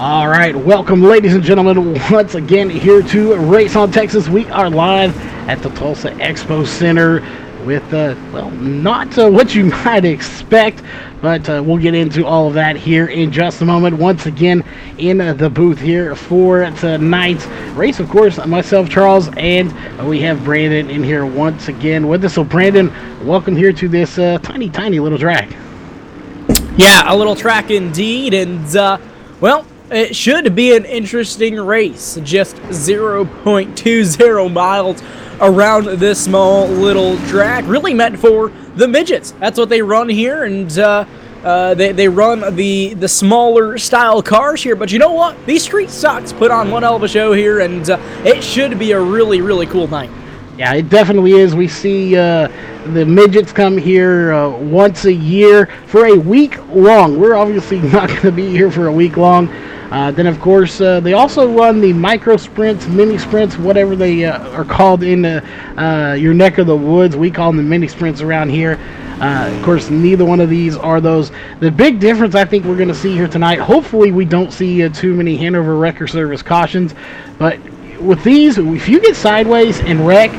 All right, welcome, ladies and gentlemen, once again here to Race on Texas. We are live at the Tulsa Expo Center with, well, not what you might expect, but we'll get into all of that here in just a moment. Once again, in the booth here for tonight's race, of course, myself, Charles, and we have Brandon in here once again with us. So, Brandon, welcome here to this tiny little track. Yeah, a little track indeed, and, well, it should be an interesting race. Just 0.20 miles around this small little track, really meant for the midgets. That's what they run here, and they run the smaller style cars here. But you know what? These street stocks put on one hell of a show here, and it should be a really cool night. Yeah, it definitely is. We see the midgets come here once a year for a week long. We're obviously not going to be here for a week long. Then, of course, they also run the micro sprints, mini sprints, whatever they are called in your neck of the woods. We call them the mini sprints around here. Of course, neither one of these are those. The big difference I think we're going to see here tonight, hopefully we don't see too many Hanover Wrecker Service cautions, but with these, if you get sideways and wreck,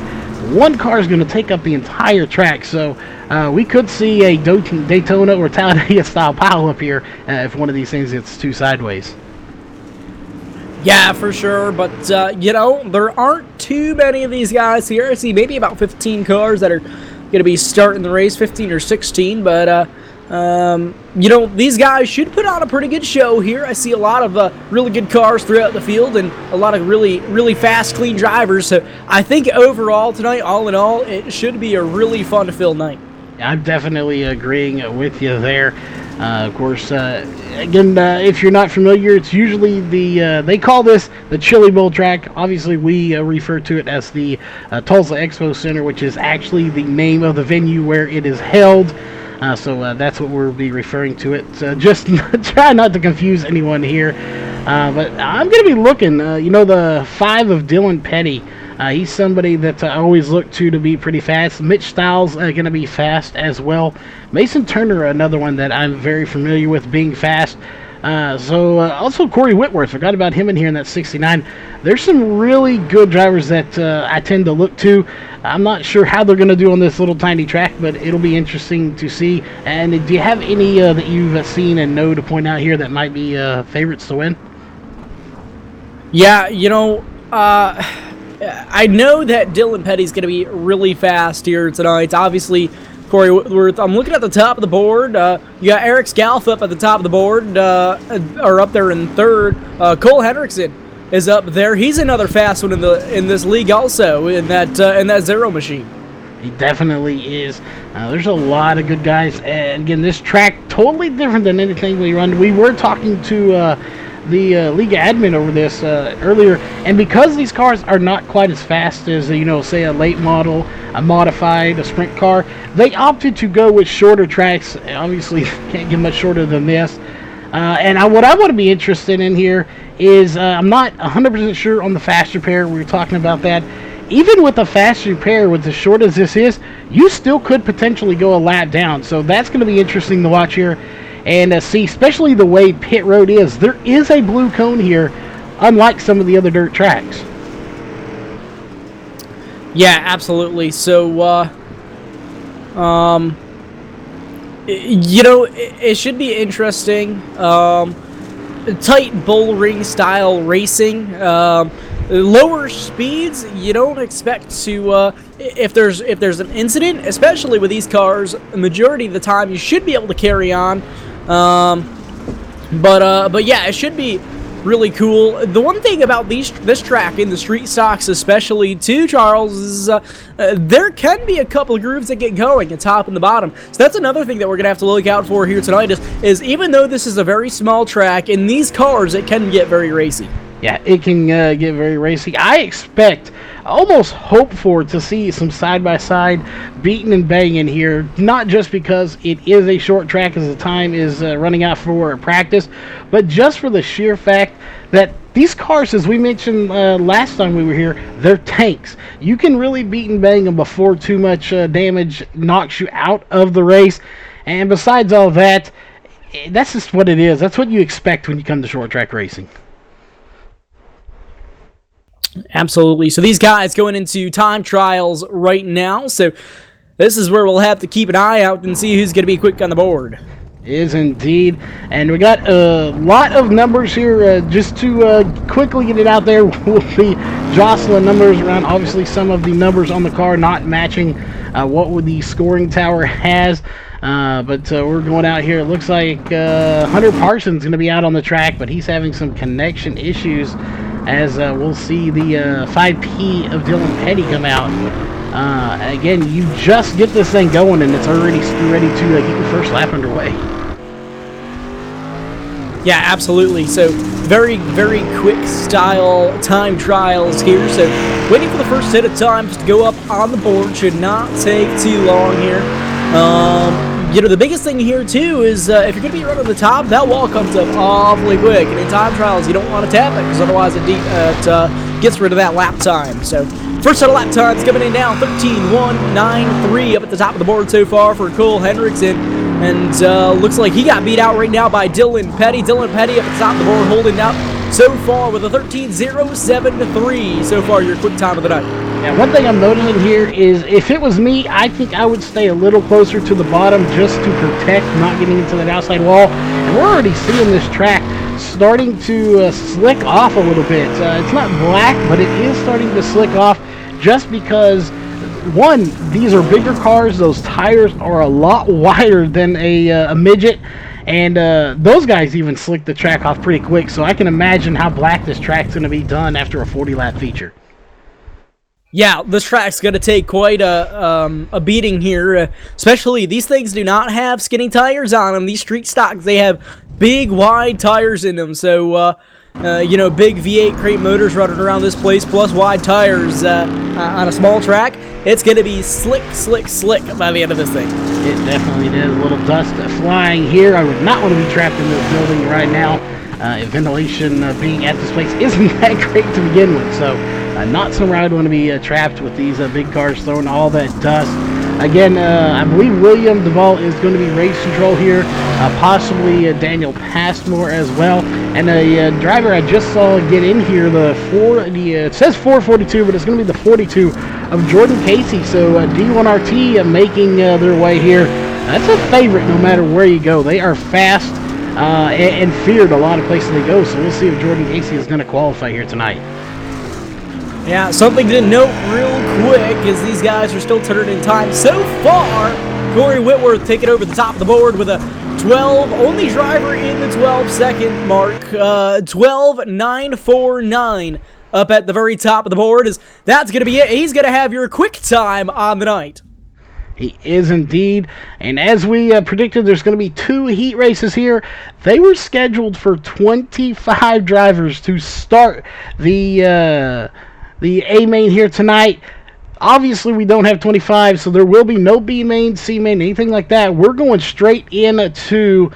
one car is going to take up the entire track. So we could see a Daytona or Talladega style pile up here if one of these things gets too sideways. Yeah, for sure, but, you know, there aren't too many of these guys here. I see maybe about 15 cars that are going to be starting the race, 15 or 16, but, you know, these guys should put on a pretty good show here. I see a lot of really good cars throughout the field and a lot of really fast, clean drivers, so I think overall tonight, all in all, it should be a really fun-filled night. I'm definitely agreeing with you there. Of course, again, if you're not familiar, it's usually they call this the Chili Bowl track. Obviously, we refer to it as the Tulsa Expo Center, which is actually the name of the venue where it is held. So that's what we'll be referring to it. Just try not to confuse anyone here. But I'm going to be looking, you know, the 5 of Dylan Petty. He's somebody that I always look to be pretty fast. Mitch Stiles going to be fast as well. Mason Turner, another one that I'm very familiar with being fast. Also Corey Whitworth. Forgot about him in here in that 69. There's some really good drivers that I tend to look to. I'm not sure how they're going to do on this little tiny track, but it'll be interesting to see. And do you have any that you've seen and know to point out here that might be favorites to win? Yeah, you know, I know that Dylan Petty's going to be really fast here tonight. Obviously, Corey Whitworth, I'm looking at the top of the board. You got Eric Scalf up at the top of the board, or up there in third. Cole Hendrickson is up there. He's another fast one in this league also, in that zero machine. He definitely is. There's a lot of good guys. And again, this track totally different than anything we run. We were talking to the league admin over this earlier, and because these cars are not quite as fast as, you know, say a late model, a modified, a sprint car, they opted to go with shorter tracks. Obviously can't get much shorter than this, and what I want to be interested in here is I'm not 100% sure on the fast repair. We were talking about that. Even with a fast repair, with as short as this is, you still could potentially go a lap down, so that's going to be interesting to watch here. And see, especially the way pit road is, there is a blue cone here, unlike some of the other dirt tracks. Yeah, absolutely. So, you know, it should be interesting. Tight bull ring style racing. Lower speeds, you don't expect to, if there's an incident, especially with these cars, the majority of the time you should be able to carry on. But yeah, it should be really cool. The one thing about this track in the street stocks especially too, Charles, is there can be a couple of grooves that get going at top and the bottom. So that's another thing that we're going to have to look out for here tonight is even though this is a very small track, in these cars it can get very racy. Yeah, it can get very racy. I expect, almost hope for, to see some side-by-side beating and banging here, not just because it is a short track as the time is running out for practice, but just for the sheer fact that these cars, as we mentioned last time we were here, they're tanks. You can really beat and bang them before too much damage knocks you out of the race. And besides all that, that's just what it is. That's what you expect when you come to short track racing. Absolutely. So these guys going into time trials right now. So this is where we'll have to keep an eye out and see who's going to be quick on the board. Is indeed. And we got a lot of numbers here. Just to quickly get it out there, we'll be jostling numbers around. Obviously, some of the numbers on the car not matching what the scoring tower has. But we're going out here. It looks like Hunter Parsons going to be out on the track, but he's having some connection issues, as we'll see the 5P of Dylan Petty come out. Again, you just get this thing going and it's already ready to get your first lap underway. Yeah, absolutely. So very, very quick style time trials here. So waiting for the first set of times to go up on the board should not take too long here. The biggest thing here too is if you're going to be right on the top, that wall comes up awfully quick. And in time trials, you don't want to tap it because otherwise it gets rid of that lap time. So first set of lap times coming in now, 13.193 up at the top of the board so far for Cole Hendrickson. And looks like he got beat out right now by Dylan Petty. Dylan Petty up at the top of the board holding up so far with a 13.073 so far your quick time of the night. Yeah, one thing I'm noticing here is if it was me, I think I would stay a little closer to the bottom just to protect not getting into that outside wall. And we're already seeing this track starting to slick off a little bit. It's not black, but it is starting to slick off just because, one, these are bigger cars. Those tires are a lot wider than a midget. And those guys even slick the track off pretty quick. So I can imagine how black this track's going to be done after a 40-lap feature. Yeah, this track's going to take quite a beating here, especially these things do not have skinny tires on them. These street stocks, they have big, wide tires in them. So, big V8 crate motors running around this place, plus wide tires on a small track. It's going to be slick, slick, slick by the end of this thing. It definitely did. A little dust flying here. I would not want to be trapped in this building right now. Ventilation being at this place isn't that great to begin with. So, not somewhere I'd want to be trapped with these big cars throwing all that dust. Again, I believe William Duvall is going to be race control here, possibly Daniel Passmore as well. And a driver I just saw get in here, it says 442, but it's going to be the 42 of Jordan Casey. So D1RT making their way here. That's a favorite no matter where you go. They are fast and feared a lot of places they go. So we'll see if Jordan Casey is going to qualify here tonight. Yeah, something to note real quick is these guys are still turning in time. So far, Corey Whitworth taking over the top of the board with a 12, only driver in the 12-second mark, 12.949 up at the very top of the board. That's going to be it. He's going to have your quick time on the night. He is indeed. And as we predicted, there's going to be 2 heat races here. They were scheduled for 25 drivers to start the A main here tonight. Obviously, we don't have 25, so there will be no B main, C main, anything like that. We're going straight into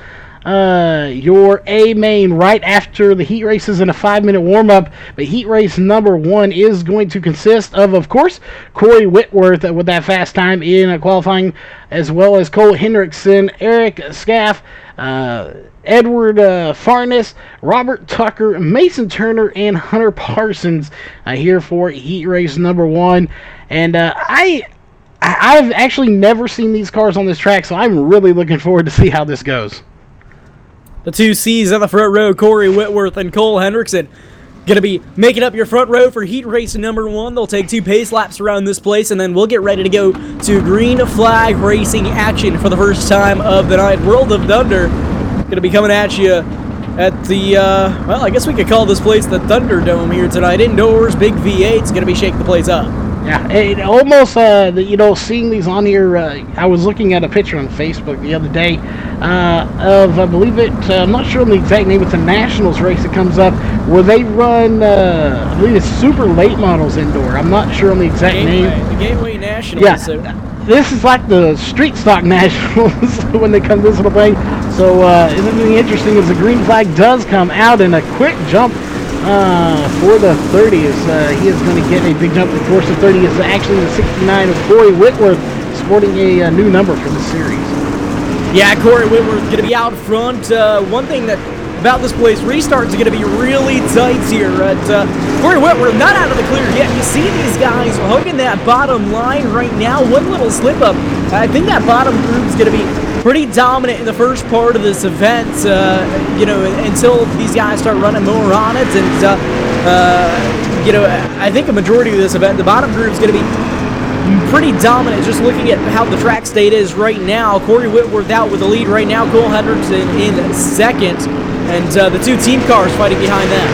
your A main right after the heat races and a 5-minute warm-up. But heat race number 1 is going to consist of course, Corey Whitworth with that fast time in qualifying, as well as Cole Hendrickson, Eric Scaff, Edward Farnes, Robert Tucker, Mason Turner, and Hunter Parsons here for heat race number 1. And I've actually never seen these cars on this track, so I'm really looking forward to see how this goes. The 2 C's on the front row, Corey Whitworth and Cole Hendrickson, going to be making up your front row for heat race number 1. They'll take 2 pace laps around this place, and then we'll get ready to go to green flag racing action for the first time of the night. World of Thunder going to be coming at you at the, I guess we could call this place the Thunderdome here tonight. Indoors, big V8's going to be shaking the place up. Yeah, it almost, seeing these on here, I was looking at a picture on Facebook the other day of, I believe I'm not sure on the exact name, it's a Nationals race that comes up where they run, I believe it's super late models indoor. I'm not sure on the exact name. The Gateway Nationals. Yeah, so. This is like the street stock Nationals when they come to this little thing. So, isn't it interesting as the green flag does come out in a quick jump for the 30 he is going to get a big jump. Of course, the 30 is actually the 69 of Corey Whitworth, sporting a new number for the series. Yeah, Corey Whitworth going to be out front. One thing that about this place. Restarts are going to be really tight here. Corey Whitworth not out of the clear yet. You see these guys hugging that bottom line right now. One little slip up. I think that bottom group is going to be pretty dominant in the first part of this event, until these guys start running more on it. And, I think a majority of this event, the bottom group is going to be pretty dominant. Just looking at how the track state is right now, Corey Whitworth out with the lead right now, Cole Hendrickson in second, and the two team cars fighting behind them.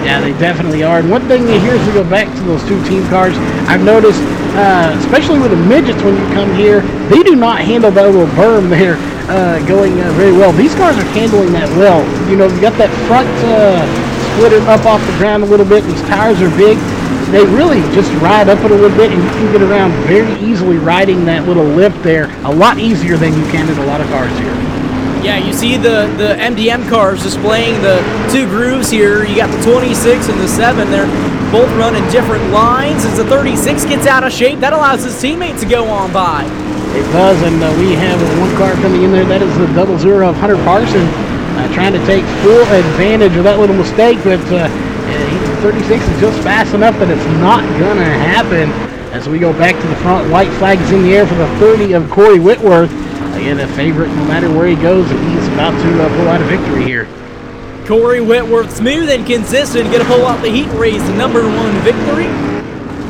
Yeah, they definitely are. And one thing here as we go back to those two team cars, I've noticed, especially with the midgets when you come here, they do not handle that little berm there going very well. These cars are handling that well. You know, you got that front splitter up off the ground a little bit. These tires are big. They really just ride up it a little bit, and you can get around very easily riding that little lip there, a lot easier than you can in a lot of cars here. Yeah, you see the MDM cars displaying the two grooves here. You got the 26 and the 7. They're both running different lines. As the 36 gets out of shape, that allows his teammate to go on by. It does, and we have one car coming in there. That is the 00 of Hunter Parson, trying to take full advantage of that little mistake, but 36 is just fast enough that it's not going to happen. As we go back to the front, white flag is in the air for the 30 of Corey Whitworth. Again, a favorite no matter where he goes, and he's about to pull out a victory here. Corey Whitworth, smooth and consistent, going to pull out the heat race, the #1 victory.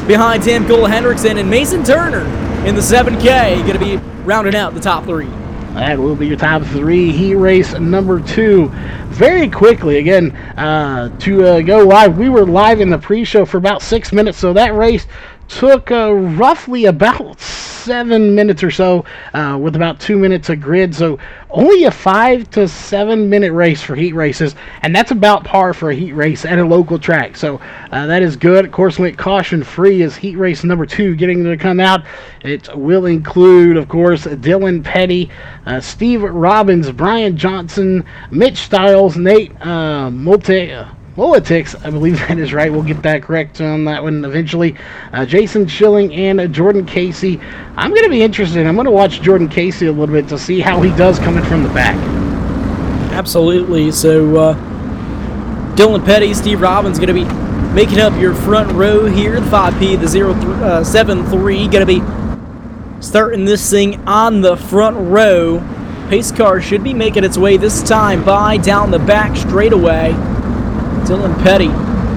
Behind him, Cole Hendrickson and Mason Turner in the 7K, going to be rounding out the top 3. That will be your top 3 heat race #2. Very quickly, again, to go live, we were live in the pre-show for about 6 minutes, so that race took roughly about 7 minutes or so, with about 2 minutes of grid. So only a 5 to 7 minute race for heat races, and that's about par for a heat race at a local track. So that is good. Of course, went caution free as heat race #2 getting to come out. It will include, of course, Dylan Petty, Steve Robbins, Brian Johnson, Mitch Stiles, Nate Molitix, I believe that is right. We'll get that correct on that one eventually. Jason Schilling and Jordan Casey. I'm going to be interested. I'm going to watch Jordan Casey a little bit to see how he does coming from the back. Absolutely. So Dylan Petty, Steve Robbins going to be making up your front row here. The 5P, the 073 going to be starting this thing on the front row. Pace car should be making its way this time by down the back straightaway. Dylan Petty,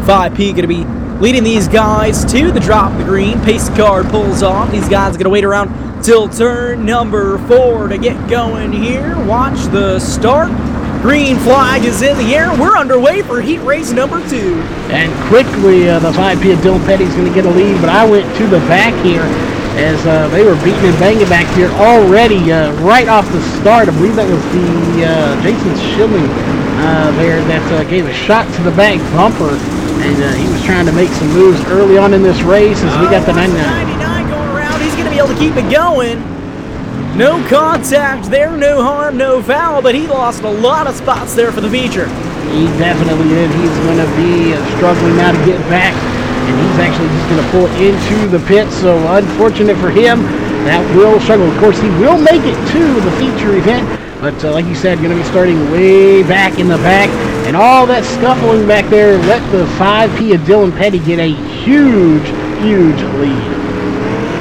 5P, going to be leading these guys to the drop of the green. Pace car pulls off. These guys are going to wait around till turn #4 to get going here. Watch the start. Green flag is in the air. We're underway for heat race #2. And quickly, the 5P of Dylan Petty is going to get a lead, but I went to the back here as they were beating and banging back here already right off the start. I believe that was the Jason Schilling there that gave a shot to the back bumper, and he was trying to make some moves early on in this race as we got the 99 going around. He's going to be able to keep it going. No contact there, no harm, no foul, but he lost a lot of spots there for the feature. He definitely did. He's going to be struggling now to get back, and he's actually just going to pull into the pit, so unfortunate for him. That will struggle. Of course, he will make it to the feature event, but like you said, going to be starting way back in the back, and all that scuffling back there let the 5P of Dylan Petty get a huge lead.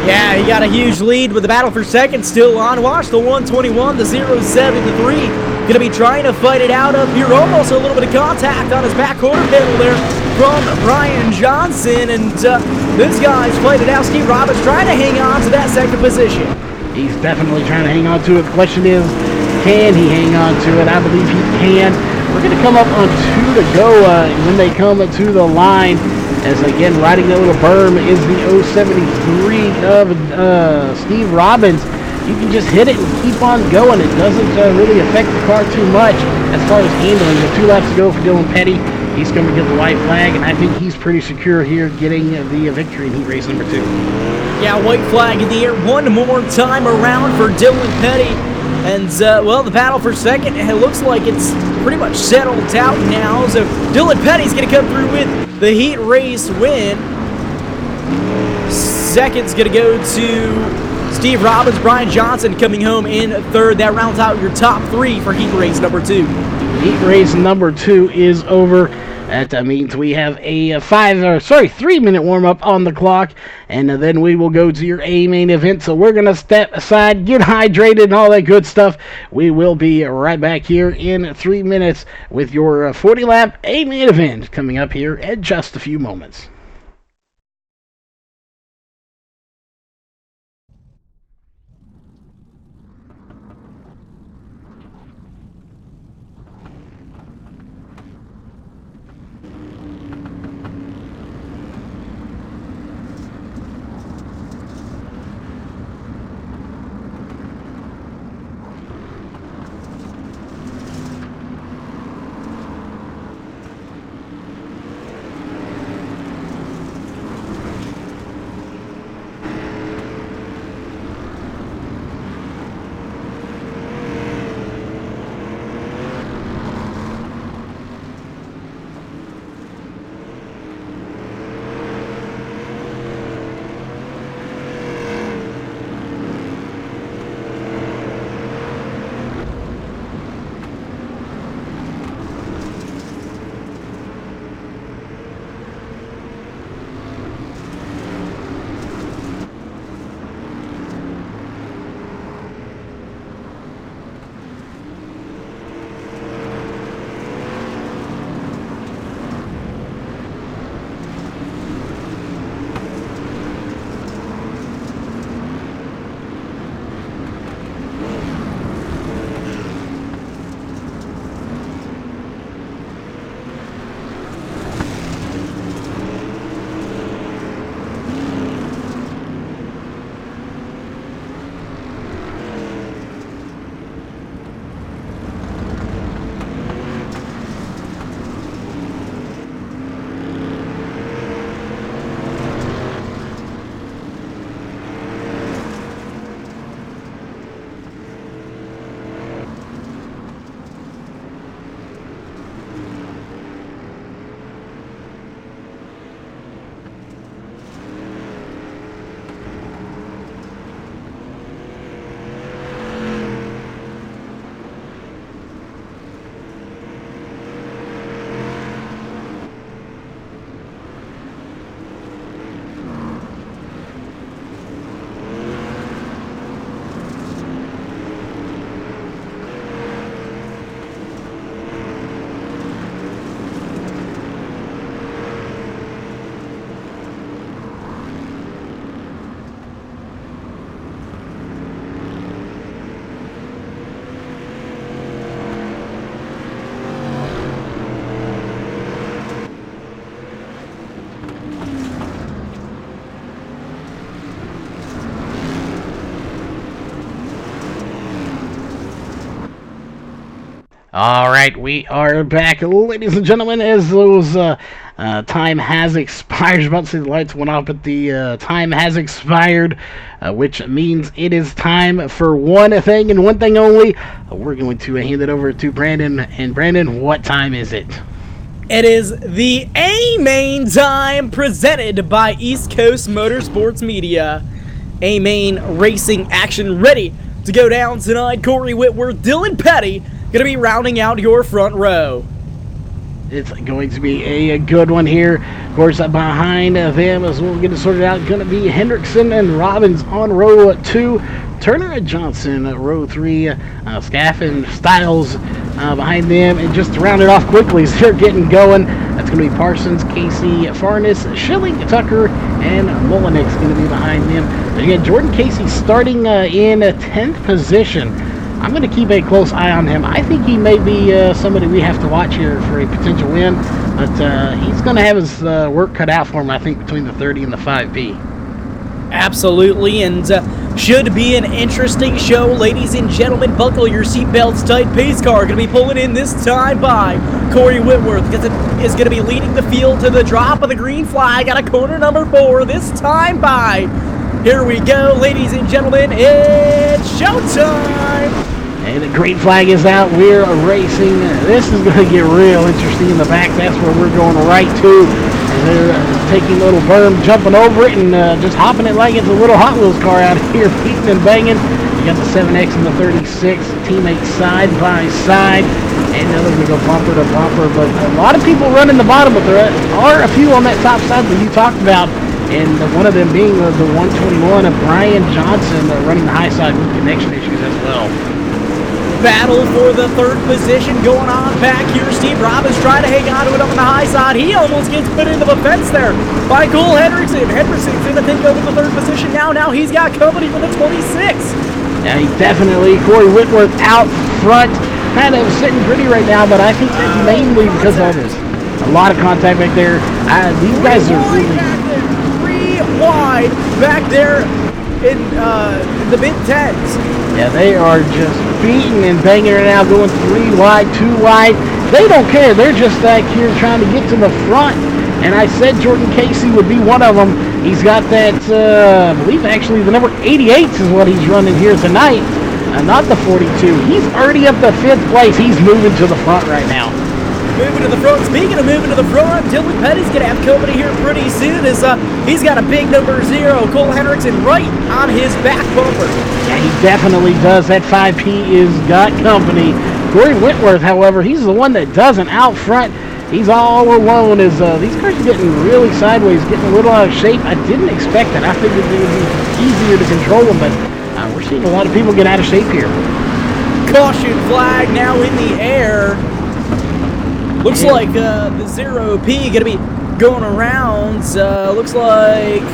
Yeah, he got a huge lead with the battle for second still on. Watch the 121, the 073. Going to be trying to fight it out up here. Almost a little bit of contact on his back quarter panel there from Brian Johnson. And this guy's played it out. Steve Roberts trying to hang on to that second position. He's definitely trying to hang on to it. The question is, can he hang on to it? I believe he can. We're going to come up on 2 to go when they come to the line. As again, riding that little berm is the 073 of Steve Robbins. You can just hit it and keep on going. It doesn't really affect the car too much as far as handling. With 2 laps to go for Dylan Petty, he's going to get the white flag, and I think he's pretty secure here getting the victory in heat race #2. Yeah, white flag in the air one more time around for Dylan Petty. And, well, the battle for second, it looks like it's pretty much settled out now. So Dylan Petty's going to come through with the heat race win. Second's going to go to Steve Robbins. Brian Johnson coming home in third. That rounds out your top 3 for heat race #2. Heat race number 2 is over. That means we have a 3-minute warm-up on the clock, and then we will go to your A main event. So we're going to step aside, get hydrated, and all that good stuff. We will be right back here in 3 minutes with your 40-lap A main event coming up here in just a few moments. All right, we are back, ladies and gentlemen, as those time has expired. I was about to say the lights went off, but the time has expired, which means it is time for one thing and one thing only. We're going to hand it over to Brandon. And Brandon, what time is it? It is the A-Main time, presented by East Coast Motorsports Media. A-Main racing action ready to go down tonight. Corey Whitworth, Dylan Petty, going to be rounding out your front row. It's going to be a good one here. Of course, behind them, as we'll get it sorted out, going to be Hendrickson and Robbins on row 2. Turner and Johnson, row 3. Scaff and Styles behind them. And just to round it off quickly as they're getting going, that's going to be Parsons, Casey, Farnes, Schilling, Tucker, and Mullenix going to be behind them. And again, Jordan Casey starting in 10th position. I'm going to keep a close eye on him. I think he may be somebody we have to watch here for a potential win, but he's going to have his work cut out for him, I think, between the 30 and the 5B. Absolutely, and should be an interesting show, ladies and gentlemen. Buckle your seatbelts tight. Pace car going to be pulling in this time by Corey Whitworth. Is going to be leading the field to the drop of the green flag at a corner number 4 this time by. Here we go, ladies and gentlemen, it's showtime! And the green flag is out. We're racing. This is going to get real interesting in the back. That's where we're going right to. And they're taking a little berm, jumping over it, and just hopping it like it's a little Hot Wheels car out here, beating and banging. You got the 7X and the 36 teammates side by side. And now they're going to go bumper to bumper. But a lot of people running the bottom, but there are a few on that top side that you talked about. And one of them being the 121 of Brian Johnson running the high side with connection issues as well. Battle for the third position going on back here. Steve Robbins trying to hang on to it up on the high side. He almost gets put into the fence there by Cole Hendrickson. Hendrickson's going to take over the third position now. Now he's got company for the 26. Yeah, he definitely, Corey Whitworth out front. Kind of sitting pretty right now, but I think that's mainly because of this. A lot of contact back there. These guys are really... Three wide back there in the mid-10s. Yeah, they are just beating and banging right now, going 3 wide, 2 wide. They don't care. They're just back here trying to get to the front. And I said Jordan Casey would be one of them. He's got that, I believe actually the number 88 is what he's running here tonight. Not the 42. He's already up to 5th place. He's moving to the front right now. Moving to the front. Speaking of moving to the front, Dylan Petty's going to have company here pretty soon as he's got a big number 0, Cole Hendrickson, right on his back bumper. Yeah, he definitely does. That 5P is got company. Corey Whitworth, however, he's the one that doesn't out front. He's all alone as these cars are getting really sideways, getting a little out of shape. I didn't expect that. I figured it would be easier to control them, but we're seeing a lot of people get out of shape here. Caution flag now in the air. Looks like the 0P going to be going around. Looks like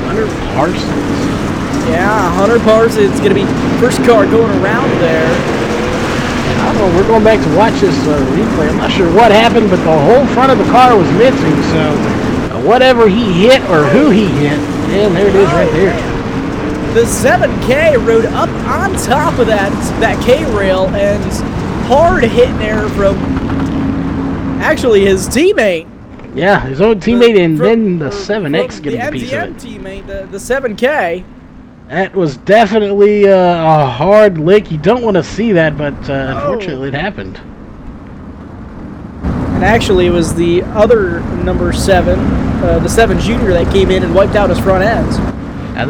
Hunter Parsons. Yeah, Hunter Parsons going to be first car going around there. I don't know, we're going back to watch this replay. I'm not sure what happened, but the whole front of the car was missing. So whatever he hit or who he hit, and there it is right there. The 7K rode up on top of that K-rail and hard hit there from actually his teammate. Yeah, his own teammate, and then the 7X getting a piece of it. The MTM teammate, the 7K. That was definitely a hard lick. You don't want to see that, but unfortunately it happened. And actually it was the other number 7, the 7 Junior that came in and wiped out his front ends. Now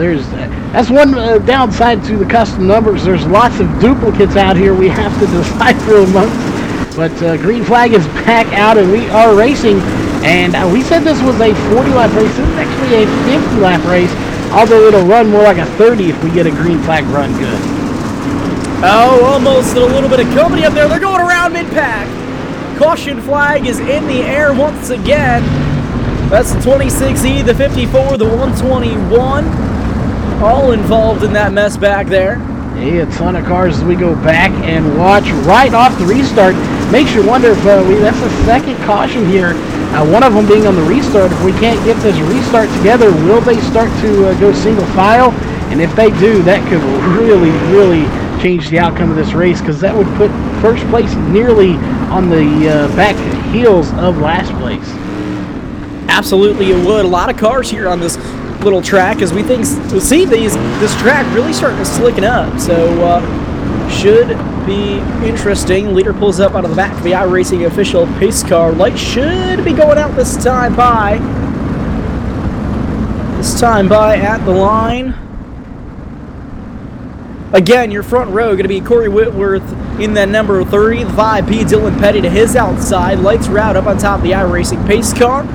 that's one downside to the custom numbers. There's lots of duplicates out here we have to decipher amongst. But green flag is back out and we are racing. And we said this was a 40-lap race. This is actually a 50-lap race. Although it'll run more like a 30 if we get a green flag run good. Oh, almost a little bit of company up there. They're going around mid-pack. Caution flag is in the air once again. That's the 26E, the 54, the 121. All involved in that mess back there. Hey, a ton of cars as we go back and watch right off the restart. Makes you wonder if that's the second caution here. One of them being on the restart. If we can't get this restart together, will they start to go single file? And if they do, that could really, really change the outcome of this race, because that would put first place nearly on the back heels of last place. Absolutely, it would. A lot of cars here on this little track, as we see this track really starting to slicken up. So should be interesting. Leader pulls up out of the back of the iRacing official pace car. Light should be going out this time by at the line. Again, your front row going to be Corey Whitworth in that number 30, the 5P, Dylan Petty to his outside. Lights route up on top of the iRacing pace car.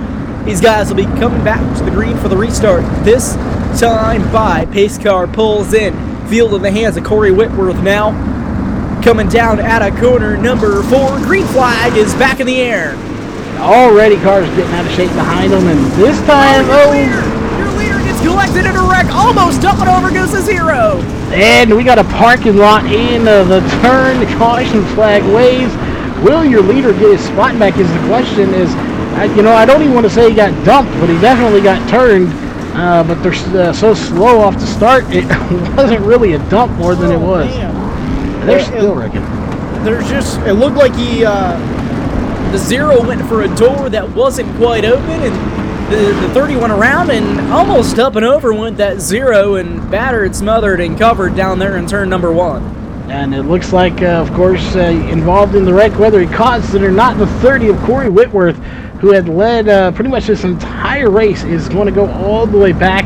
These guys will be coming back to the green for the restart. This time by pace car pulls in. Field in the hands of Corey Whitworth now. Coming down at a corner number 4. Green flag is back in the air. Already cars getting out of shape behind them, and this time, your leader gets collected in a wreck. Almost up and over goes to 0. And we got a parking lot in the turn. The caution flag waves. Will your leader get his spot back is the question. I don't even want to say he got dumped, but he definitely got turned. But they're so slow off the start, it wasn't really a dump more than it was. Man. They're still wrecking. It looked like the 0 went for a door that wasn't quite open, and the 30 went around and almost up and over went that 0 and battered, smothered, and covered down there in turn number 1. And it looks like, of course, involved in the wreck, whether he caused it or not, the 30 of Corey Whitworth, who had led pretty much this entire race, is going to go all the way back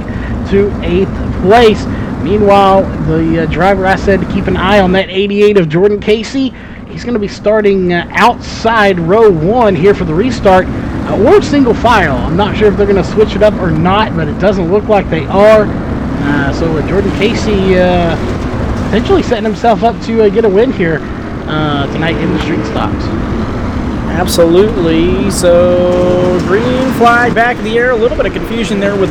to 8th place. Meanwhile, the driver I said to keep an eye on that 88 of Jordan Casey, He's going to be starting outside row 1 here for the restart, or single file. I'm not sure if they're going to switch it up or not, but it doesn't look like they are. So Jordan Casey potentially setting himself up to get a win here tonight in the street stocks. Absolutely. So green flag back in the air. A little bit of confusion there with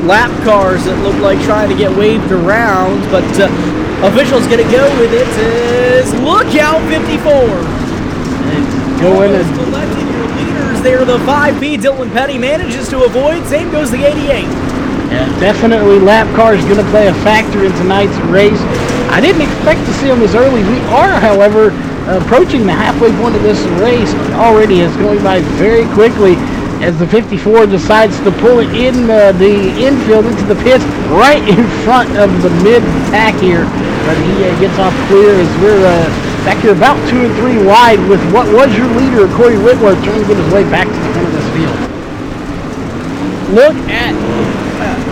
lap cars that look like trying to get waved around, but officials gonna go with it. Is look out 54. Going and selecting your leaders there. The 5P Dylan Petty manages to avoid. Same goes the 88. Yeah, definitely lap car is going to play a factor in tonight's race. I didn't expect to see them as early. We are, however, approaching the halfway point of this race. Already is going by very quickly as the 54 decides to pull it in the infield into the pits right in front of the mid-pack here. But he gets off clear as we're back here about 2 and 3 wide with what was your leader, Corey Whitworth, trying to get his way back to the front of this field. Look at,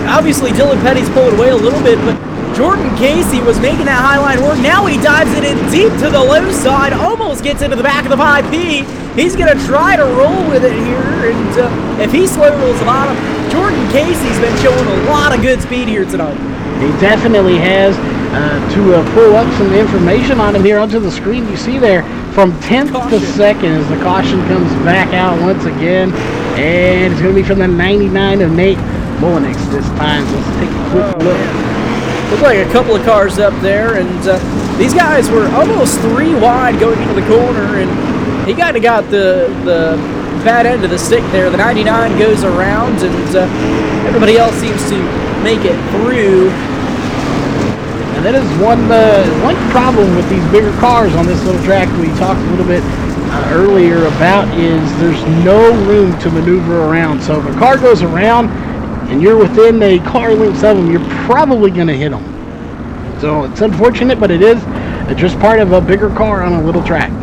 obviously Dylan Petty's pulling away a little bit, but Jordan Casey was making that high line work. Now he dives it in deep to the low side, almost gets into the back of the 5P. He's going to try to roll with it here, and if he slow rolls the bottom, Jordan Casey's been showing a lot of good speed here tonight. He definitely has. To pull up some information on him here onto the screen, you see there from 10th to 2nd as the caution comes back out once again, and it's going to be from the 99 of Nate Mullenix this time. So let's take a quick look. Looked like a couple of cars up there, and these guys were almost 3 wide going into the corner, and he kind of got the bad end of the stick there. The 99 goes around, and everybody else seems to make it through. And that is one problem with these bigger cars on this little track we talked a little bit earlier about, is there's no room to maneuver around. So if a car goes around and you're within a car length of them, you're probably going to hit them. So it's unfortunate, but it is just part of a bigger car on a little track.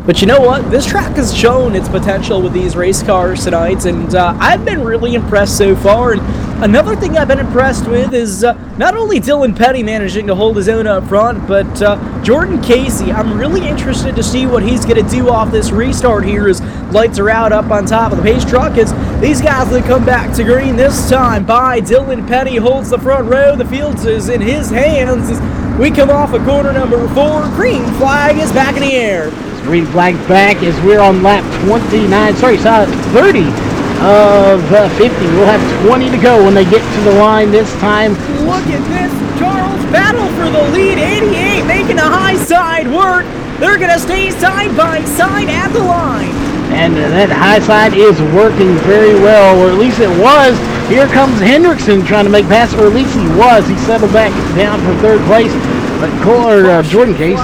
But you know what? This track has shown its potential with these race cars tonight, and I've been really impressed so far. And another thing I've been impressed with is not only Dylan Petty managing to hold his own up front, but Jordan Casey. I'm really interested to see what he's going to do off this restart here as lights are out up on top of the pace truck. As these guys that come back to green this time by Dylan Petty holds the front row. The field is in his hands as we come off of corner number 4. Green flag is back in the air. Green flag back as we're on lap 30 of 50. We'll have 20 to go when they get to the line this time. Look at this, Charles. Battle for the lead. 88 making the high side work. They're going to stay side by side at the line. And that high side is working very well, or at least it was. Here comes Hendrickson trying to make pass, or at least he was. He settled back down for 3rd place. But Jordan Casey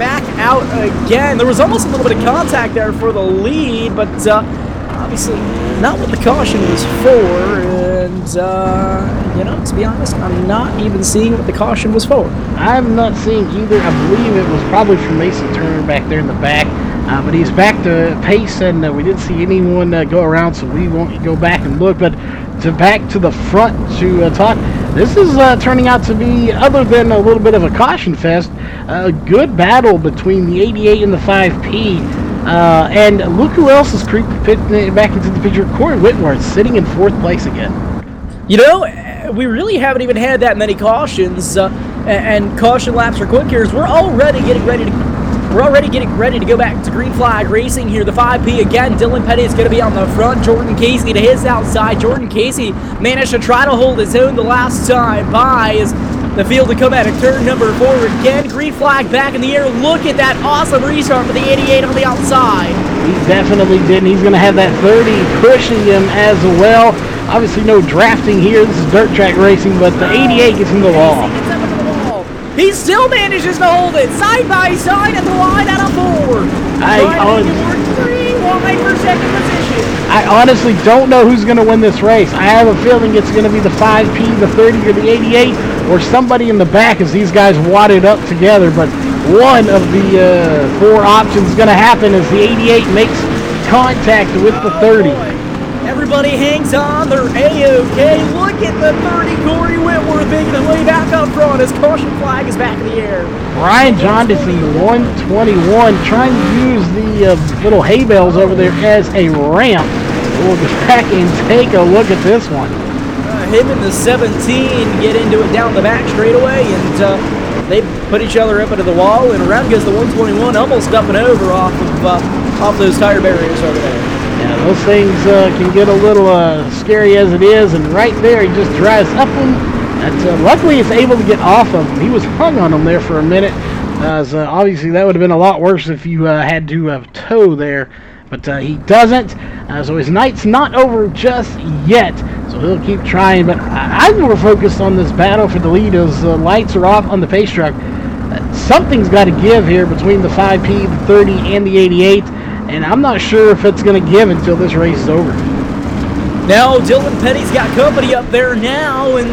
back out again. There was almost a little bit of contact there for the lead, but obviously not what the caution was for. And you know, to be honest, I'm not even seeing what the caution was for. I'm not seeing either. I believe it was probably for Mason Turner back there in the back, but he's back to pace, and we didn't see anyone go around, so we won't go back and look. But back to the front to talk. This is turning out to be, other than a little bit of a caution fest, a good battle between the 88 and the 5P. And look who else is creeping back into the picture. Corey Whitworth sitting in 4th place again. You know, we really haven't even had that many cautions and caution laps for quick hitters. We're already getting ready to go back to green flag racing here. The 5P again. Dylan Petty is going to be on the front. Jordan Casey to his outside. Jordan Casey managed to try to hold his own the last time by as the field to come at a turn number 4 again. Green flag back in the air. Look at that awesome restart for the 88 on the outside. He definitely did. He's going to have that 30 pushing him as well. Obviously no drafting here. This is dirt track racing, but the 88 gets in the wall. He still manages to hold it side by side at the line out of 4. I honestly don't know who's going to win this race. I have a feeling it's going to be the 5P, the 30, or the 88, or somebody in the back as these guys wadded up together. But one of the 4 options is going to happen as the 88 makes contact with the 30. Everybody hangs on. They're A-OK. Look at the 30. Corey Whitworth making his way back up front. His caution flag is back in the air. Brian Johnson, the 121, trying to use the little hay bales over there as a ramp. We'll go back and take a look at this one. Him and the 17 get into it down the back straightaway, and they put each other up into the wall, and around goes the 121, almost up and over off those tire barriers over there. Yeah, those things can get a little scary as it is, and right there he just drives up them. Luckily he's able to get off of him. He was hung on him there for a minute. So obviously that would have been a lot worse if you had to tow there, but he doesn't. So his night's not over just yet. So he'll keep trying, but I'm more focused on this battle for the lead as the lights are off on the pace truck. Something's got to give here between the 5P, the 30, and the 88, and I'm not sure if it's going to give until this race is over. Now Dylan Petty's got company up there now, and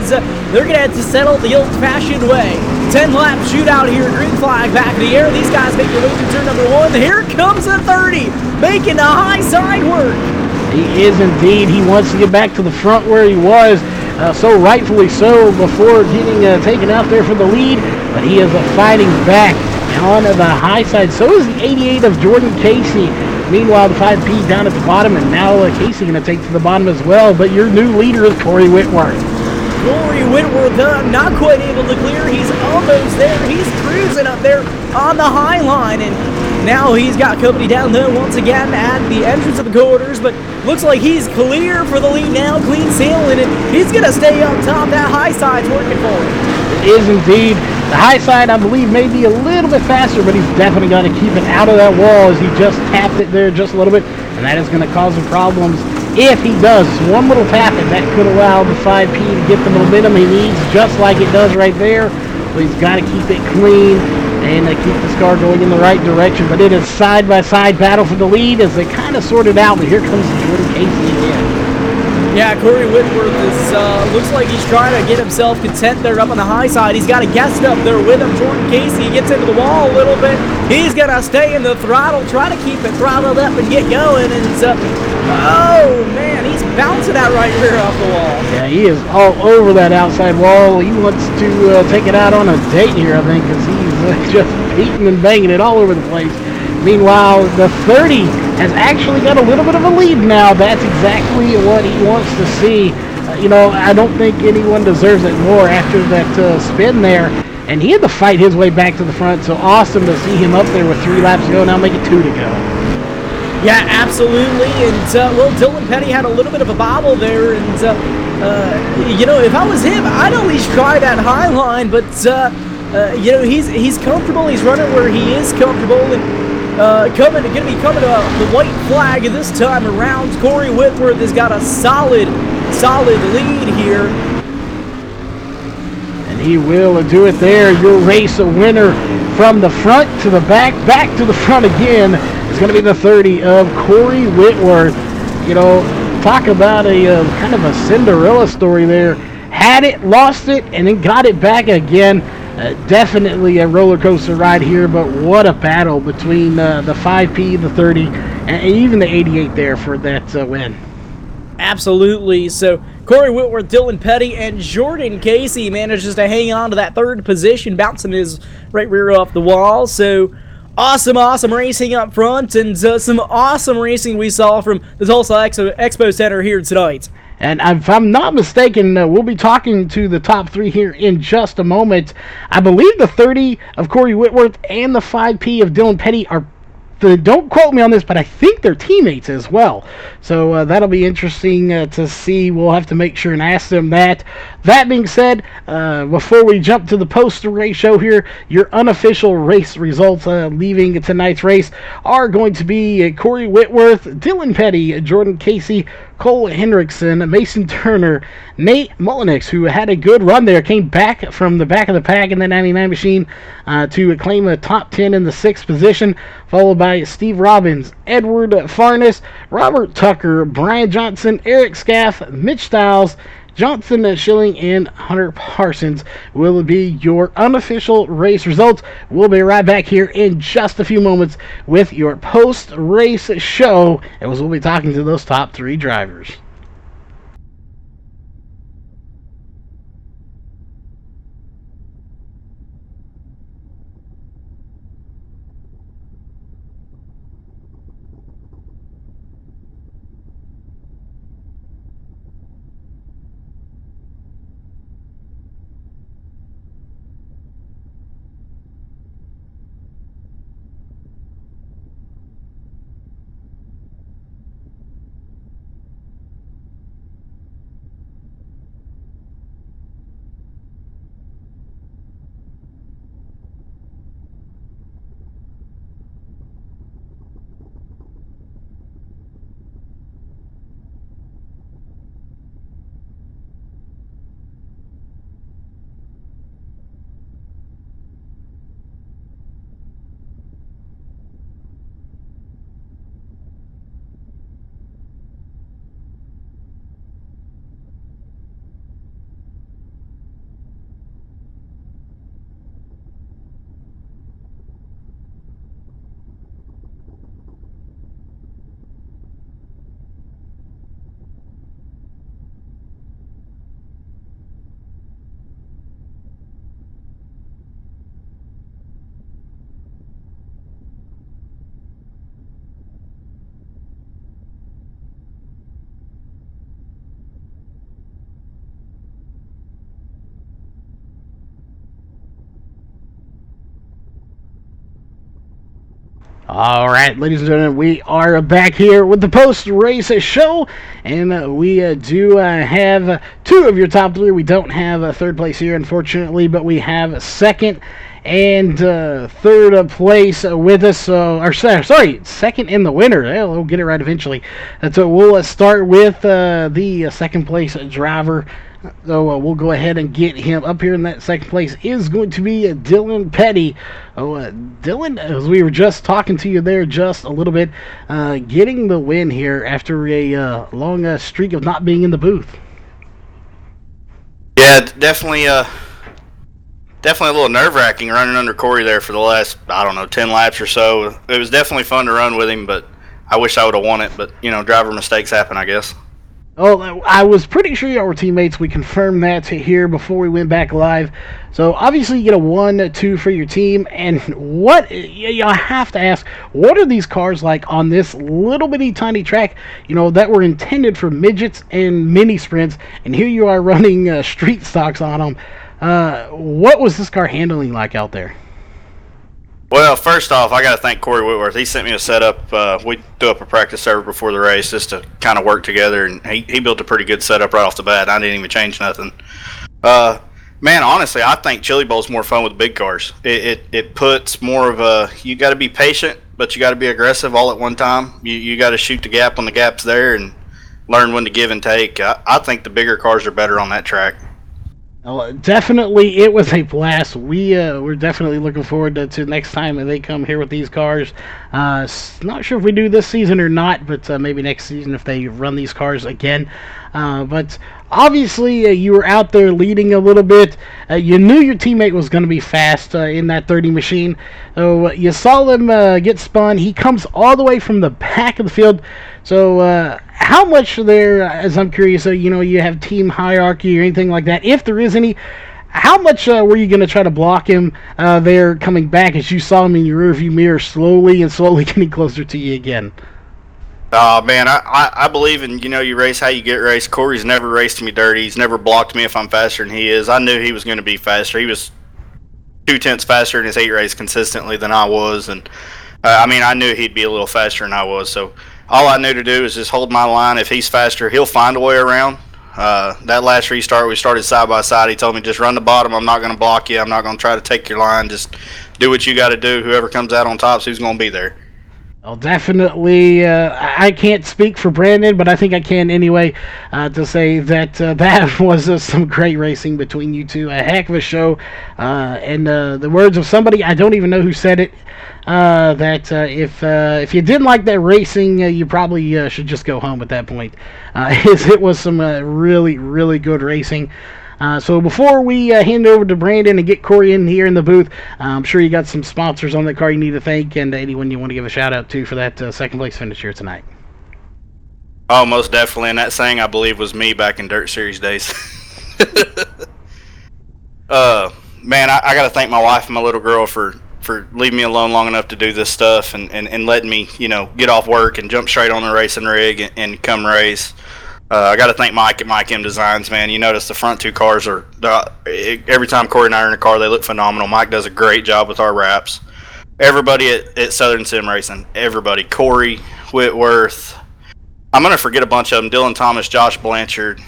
they're going to have to settle the old-fashioned way. 10-lap shootout here, green flag back in the air. These guys make their move to turn number 1. Here comes the 30, making the high side work. He is indeed. He wants to get back to the front where he was, so rightfully so, before getting taken out there for the lead. But he is fighting back on the high side. So is the 88 of Jordan Casey. Meanwhile, the 5P down at the bottom, and now Casey going to take to the bottom as well. But your new leader is Corey Whitworth. Corey Whitworth not quite able to clear. He's almost there. He's cruising up there on the high line, and now he's got company down low once again at the entrance of the quarters, but looks like he's clear for the lead now, clean sailing, and he's going to stay up top. That high side's working for him. It is indeed. The high side, I believe, may be a little bit faster, but he's definitely going to keep it out of that wall as he just tapped it there just a little bit, and that is going to cause him problems if he does. One little tap, and that could allow the 5P to get the momentum he needs, just like it does right there. So he's got to keep it clean and keep this car going in the right direction. But it is side-by-side battle for the lead as they kind of sort it out, but here comes Jordan Casey again. Yeah, Corey Whitworth looks like he's trying to get himself content there up on the high side. He's got a guest up there with him, Jordan Casey. He gets into the wall a little bit. He's going to stay in the throttle, try to keep it throttled up and get going. And oh, man, he's bouncing that right rear off the wall. Yeah, he is all over that outside wall. He wants to take it out on a date here, I think, because he's just beating and banging it all over the place. Meanwhile, the 30 has actually got a little bit of a lead now. That's exactly what he wants to see. I don't think anyone deserves it more after that spin there. And he had to fight his way back to the front, so awesome to see him up there with 3 laps to go. Now make it 2 to go. Yeah, absolutely. And, Dylan Petty had a little bit of a bobble there. And, if I was him, I'd at least try that high line. But, he's comfortable. He's running where he is comfortable. And, going to be coming to the white flag this time around. Corey Whitworth has got a solid lead here. And he will do it there. You'll race a winner from the front to the back to the front again. It's going to be the 30 of Corey Whitworth. Talk about a kind of a Cinderella story there. Had it, lost it, and then got it back again. Definitely a roller coaster ride here, but what a battle between the 5P, the 30, and even the 88 there for that win. Absolutely. So Corey Whitworth, Dylan Petty, and Jordan Casey manages to hang on to that 3rd position, bouncing his right rear off the wall. So awesome racing up front, and some awesome racing we saw from the Tulsa Expo Center here tonight. And if I'm not mistaken, we'll be talking to the top 3 here in just a moment. I believe the 30 of Corey Whitworth and the 5P of Dylan Petty are, don't quote me on this, but I think they're teammates as well. So that'll be interesting to see. We'll have to make sure and ask them that. That being said, before we jump to the post-race show here, your unofficial race results leaving tonight's race are going to be Corey Whitworth, Dylan Petty, Jordan Casey, Cole Hendrickson, Mason Turner, Nate Mullenix, who had a good run there, came back from the back of the pack in the 99 machine to claim a top 10 in the 6th position, followed by Steve Robbins, Edward Farnes, Robert Tucker, Brian Johnson, Eric Scaff, Mitch Stiles, Johnson, Schilling, and Hunter Parsons will be your unofficial race results. We'll be right back here in just a few moments with your post-race show, as we'll be talking to those top 3 drivers. All right, ladies and gentlemen, we are back here with the post-race show, and we do have 2 of your top 3. We don't have a 3rd place here, unfortunately, but we have 2nd and 3rd place with us. So, or sorry, 2nd in the winner. We'll get it right eventually. So we'll start with the 2nd place driver. So we'll go ahead and get him up here in that 2nd place. Is going to be Dylan Petty. Dylan, as we were just talking to you there just a little bit, getting the win here after a long streak of not being in the booth. Yeah, definitely a little nerve-wracking running under Corey there for the last, 10 laps or so. It was definitely fun to run with him, but I wish I would have won it. But, driver mistakes happen, I guess. Oh, I was pretty sure y'all were teammates. We confirmed that here before we went back live. So obviously you get a 1-2 for your team. And what y'all have to ask, what are these cars like on this little bitty tiny track, that were intended for midgets and mini sprints, and here you are running street stocks on them. What was this car handling like out there? Well, first off, I got to thank Corey Whitworth. He sent me a setup. We threw up a practice server before the race just to kind of work together, and he built a pretty good setup right off the bat. I didn't even change nothing. Man, honestly, I think Chili Bowl's more fun with big cars. It puts more of a, you got to be patient, but you got to be aggressive all at one time. You got to shoot the gap when the gap's there and learn when to give and take. I think the bigger cars are better on that track. Definitely, it was a blast. We're definitely looking forward to next time they come here with these cars. Not sure if we do this season or not, but maybe next season if they run these cars again. But obviously, you were out there leading a little bit. You knew your teammate was going to be fast in that 30 machine. So you saw them get spun. He comes all the way from the back of the field. So how much there, as I'm curious, you have team hierarchy or anything like that, if there is any, how much were you going to try to block him there coming back as you saw him in your rearview mirror slowly getting closer to you again? Man, I believe in, you race how you get raced. Corey's never raced me dirty. He's never blocked me if I'm faster than he is. I knew he was going to be faster. He was 0.2 faster in his 8 race consistently than I was. And, I knew he'd be a little faster than I was. So all I knew to do is just hold my line. If he's faster, he'll find a way around. That last restart, we started side by side. He told me, just run the bottom. I'm not going to block you. I'm not going to try to take your line. Just do what you got to do. Whoever comes out on top is who's going to be there. Well, definitely, I can't speak for Brandon, but I think I can anyway, to say that that was some great racing between you two. A heck of a show. And the words of somebody, I don't even know who said it, that if you didn't like that racing, you probably should just go home at that point. It was some really, really good racing. So before we hand over to Brandon and get Corey in here in the booth, I'm sure you got some sponsors on the car you need to thank, and anyone you want to give a shout out to for that second place finish here tonight. Oh, most definitely. And that saying, I believe, was me back in Dirt Series days. Man, I got to thank my wife and my little girl for leaving me alone long enough to do this stuff and letting me, get off work and jump straight on the racing rig and come race. I got to thank Mike at Mike M Designs, man. You notice the front two cars are, every time Corey and I are in the car, they look phenomenal. Mike does a great job with our wraps. Everybody at Southern Sim Racing, everybody, Corey, Whitworth, I'm going to forget a bunch of them, Dylan Thomas, Josh Blanchard,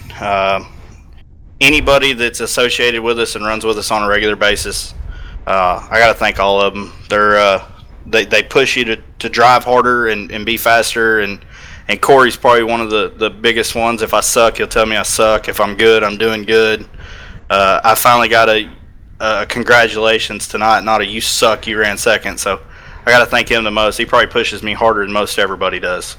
anybody that's associated with us and runs with us on a regular basis. I got to thank all of them. They push you to drive harder and be faster, and Corey's probably one of the biggest ones. If I suck, he'll tell me I suck. If I'm good, I'm doing good. I finally got a congratulations tonight, not a you suck, you ran second. So I got to thank him the most. He probably pushes me harder than most everybody does.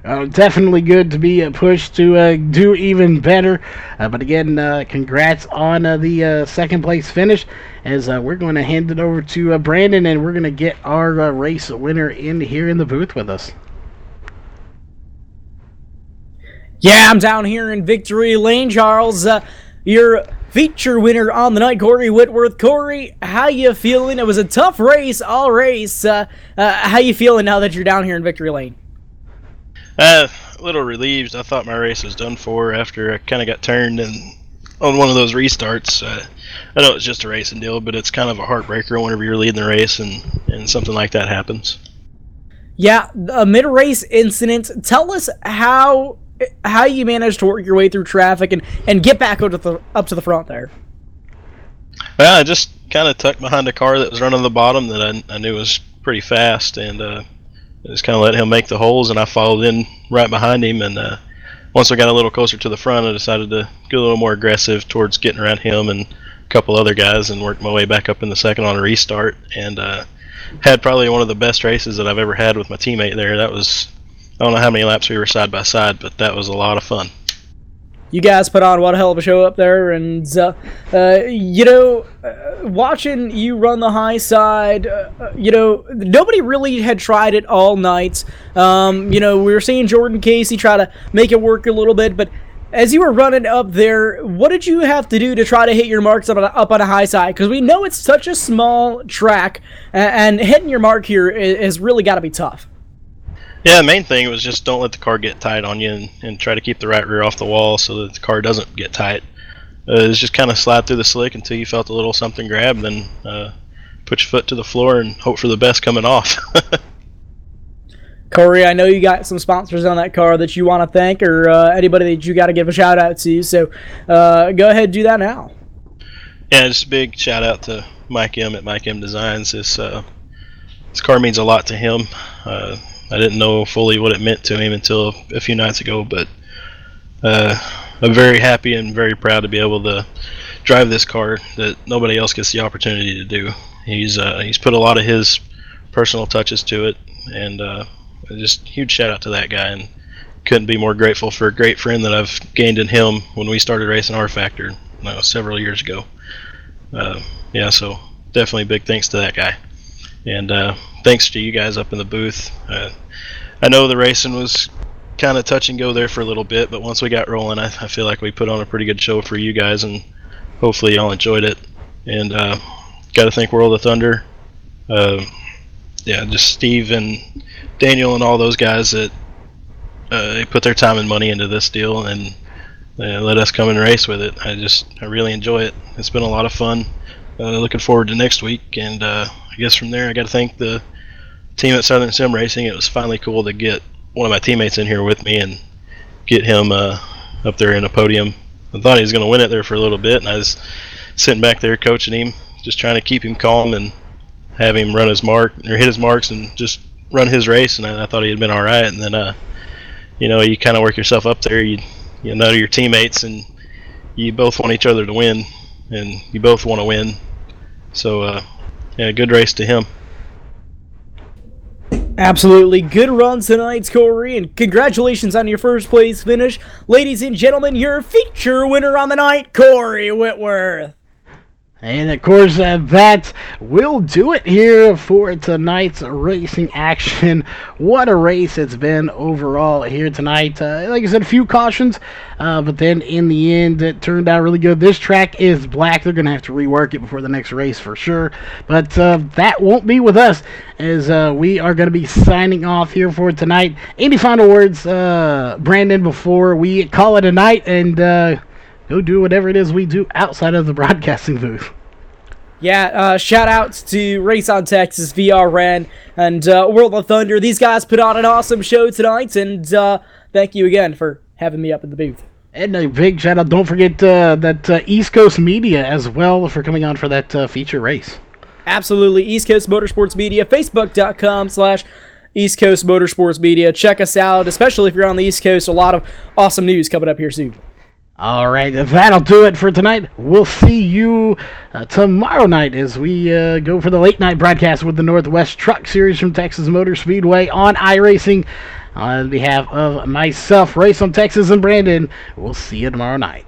Definitely good to be pushed to do even better. But again, congrats on the second place finish. As we're going to hand it over to Brandon, and we're going to get our race winner in here in the booth with us. Yeah, I'm down here in Victory Lane, Charles. Your feature winner on the night, Corey Whitworth. Corey, how you feeling? It was a tough race, all race. How you feeling now that you're down here in Victory Lane? A little relieved. I thought my race was done for after I kind of got turned on one of those restarts. I know it's just a racing deal, but it's kind of a heartbreaker whenever you're leading the race and something like that happens. Yeah, a mid-race incident. Tell us how you managed to work your way through traffic and get back up to the front there. Well, I just kind of tucked behind a car that was running the bottom that I knew was pretty fast, and just kind of let him make the holes, and I followed in right behind him. And once I got a little closer to the front, I decided to get a little more aggressive towards getting around him and a couple other guys, and worked my way back up in the second on a restart. And had probably one of the best races that I've ever had with my teammate there. That was, I don't know how many laps we were side by side, but that was a lot of fun. You guys put on one hell of a show up there, and watching you run the high side, nobody really had tried it all night. We were seeing Jordan Casey try to make it work a little bit, but as you were running up there, what did you have to do to try to hit your marks up on a high side? Because we know it's such a small track, and hitting your mark here has really got to be tough. Yeah, the main thing was just don't let the car get tight on you, and try to keep the right rear off the wall so that the car doesn't get tight. It's just kind of slide through the slick until you felt a little something grab, then put your foot to the floor and hope for the best coming off. Corey, I know you got some sponsors on that car that you want to thank, or anybody that you got to give a shout out to, so go ahead and do that now. Yeah, just a big shout out to Mike M at Mike M Designs. This car means a lot to him. I didn't know fully what it meant to him until a few nights ago, but I'm very happy and very proud to be able to drive this car that nobody else gets the opportunity to do. He's put a lot of his personal touches to it, and just huge shout out to that guy, and couldn't be more grateful for a great friend that I've gained in him when we started racing R Factor several years ago. So definitely big thanks to that guy. And thanks to you guys up in the booth. I know the racing was kind of touch and go there for a little bit, but once we got rolling, I feel like we put on a pretty good show for you guys, and hopefully y'all enjoyed it. And got to thank World of Thunder. Just Steve and Daniel and all those guys that they put their time and money into this deal and let us come and race with it. I really enjoy it. It's been a lot of fun. Looking forward to next week, and I guess from there I got to thank the team at Southern Sim Racing. It was finally cool to get one of my teammates in here with me and get him up there in a podium. I thought he was going to win it there for a little bit, and I was sitting back there coaching him, just trying to keep him calm and have him run his mark or hit his marks and just run his race. And I thought he had been all right. And then you kind of work yourself up there. You know your teammates, and you both want each other to win, and you both want to win. So good race to him. Absolutely. Good run tonight, Corey, and congratulations on your first place finish. Ladies and gentlemen, your feature winner on the night, Corey Whitworth. And of course, that will do it here for tonight's racing action. What a race it's been overall here tonight. Like I said, a few cautions, but then in the end, it turned out really good. This track is black. They're going to have to rework it before the next race for sure. But that won't be with us, as we are going to be signing off here for tonight. Any final words, Brandon, before we call it a night and go do whatever it is we do outside of the broadcasting booth? Yeah, shout outs to Race on Texas, VRN, and World of Thunder. These guys put on an awesome show tonight, and thank you again for having me up in the booth. And a big shout out, don't forget that East Coast Media as well for coming on for that feature race. Absolutely, East Coast Motorsports Media, Facebook.com/East Coast Motorsports Media. Check us out, especially if you're on the East Coast. A lot of awesome news coming up here soon. All right, that'll do it for tonight. We'll see you tomorrow night as we go for the late night broadcast with the Northwest Truck Series from Texas Motor Speedway on iRacing. On behalf of myself, Race on Texas, and Brandon, we'll see you tomorrow night.